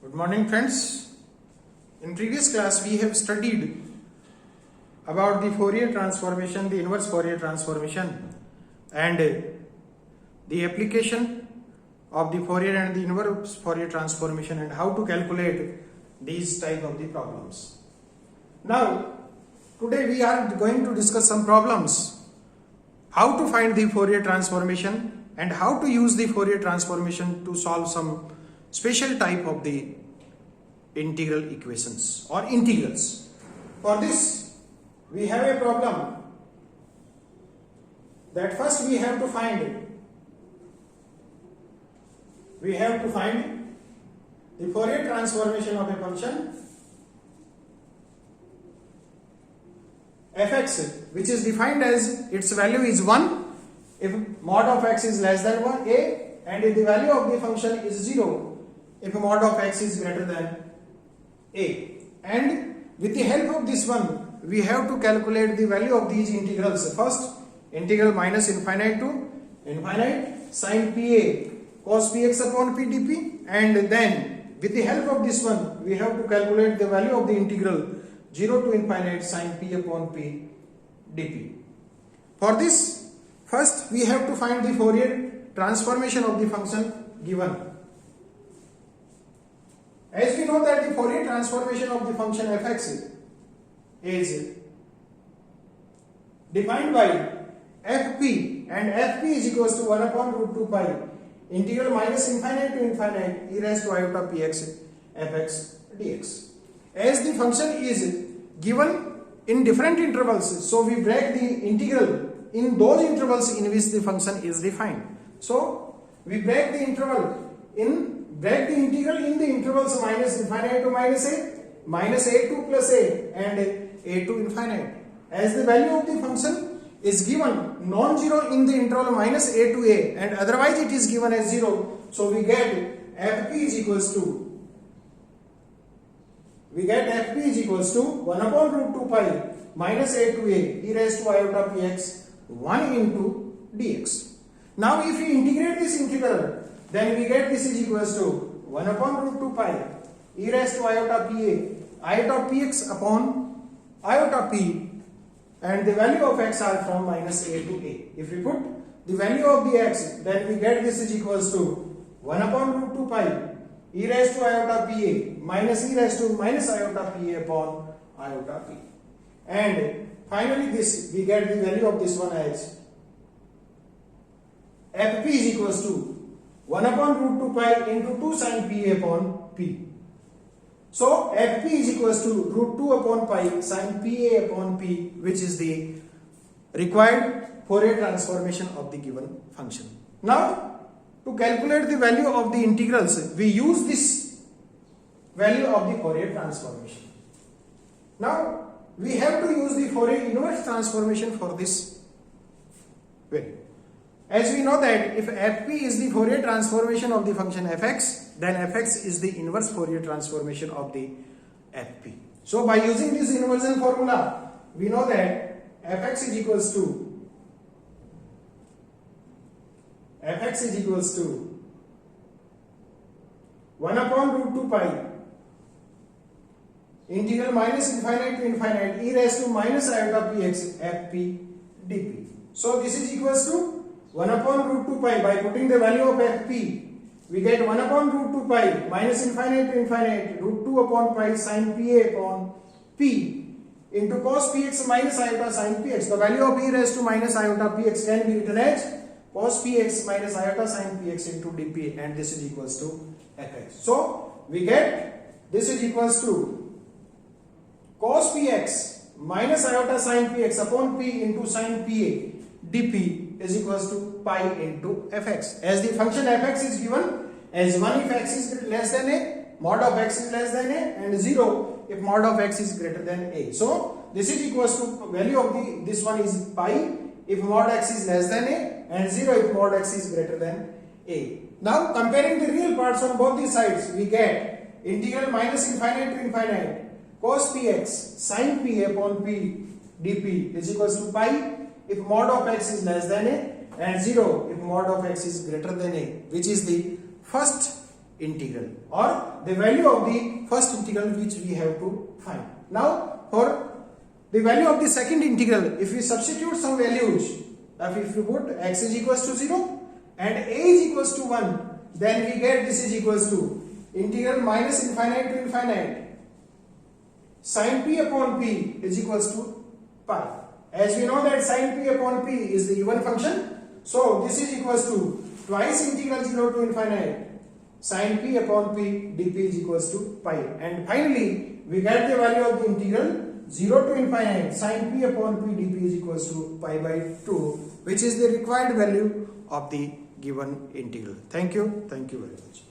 Good morning, friends. In previous class we have studied about the Fourier transformation, the inverse Fourier transformation, and the application of the Fourier and the inverse Fourier transformation and how to calculate these type of the problems. Now today we are going to discuss some problems, how to find the Fourier transformation and how to use the Fourier transformation to solve some special type of the integral equations or integrals. For this we have a problem that first we have to find the Fourier transformation of a function fx, which is defined as its value is 1 if mod of x is less than 1 a, and if the value of the function is 0 if mod of x is greater than a. And with the help of this one we have to calculate the value of these integrals. First, integral minus infinite to infinite sin pa cos px upon p dp, and then with the help of this one we have to calculate the value of the integral 0 to infinite sin p upon p dp. For this, first we have to find the Fourier transformation of the function given. As we know that the Fourier transformation of the function fx is defined by fp, and fp is equals to 1 upon root 2 pi integral minus infinite to infinite e raised to iota px fx dx. As the function is given in different intervals, so we break the integral in those intervals in which the function is defined. So we break the integral in the intervals minus infinite to minus a2 plus a, and a to infinite. As the value of the function is given non-zero in the interval minus a to a, and otherwise it is given as 0, so we get fp is equals to 1 upon root 2 pi minus a to a e raised to iota px 1 into dx. Now if we integrate this integral, then we get this is equals to 1 upon root 2 pi e raised to iota px upon iota p, and the value of x are from minus a to a. If we put the value of the x, then we get this is equals to 1 upon root 2 pi e raised to iota pa minus e raised to minus iota pa upon iota p. And finally this we get the value of this one as fp is equals to 1 upon root 2 pi into 2 sin pa upon p. So fp is equals to root 2 upon pi sin pa upon p, which is the required Fourier transformation of the given function. Now to calculate the value of the integrals, we use this value of the Fourier transformation. Now we have to use the Fourier inverse transformation for this value. As we know that if fp is the Fourier transformation of the function fx, then fx is the inverse Fourier transformation of the fp. So by using this inversion formula, we know that fx is equals to 1 upon root 2 pi integral minus infinite to infinite e raised to minus iota px fp dp. So this is equals to 1 upon root 2 pi. By putting the value of fp, we get 1 upon root 2 pi minus infinite to infinite root 2 upon pi sin pa upon p into cos px minus iota sin px. The value of e raised to minus iota px can be written as cos px minus iota sin px into dp, and this is equals to fx. So we get this is equals to cos px minus iota sin px upon p into sin pa dp is equals to pi into fx. As the function fx is given as 1 if x is less than a, mod of x is less than a, and 0 if mod of x is greater than a. So this is equals to value of this one is pi if mod x is less than a, and 0 if mod x is greater than a. Now comparing the real parts on both the sides, we get integral minus infinite to infinite cos px sin p upon p dp is equals to pi if mod of x is less than a, and 0 if mod of x is greater than a, which is the first integral or the value of the first integral which we have to find. Now for the value of the second integral, if we substitute some values, if we put x is equals to 0 and a is equals to 1, then we get this is equals to integral minus infinite to infinite sin p upon p is equals to pi. As we know that sin p upon p is the even function, so this is equals to twice integral 0 to infinite sin p upon p dp is equals to pi. And finally we get the value of the integral 0 to infinite sin p upon p dp is equals to pi by 2, which is the required value of the given integral. Thank you very much.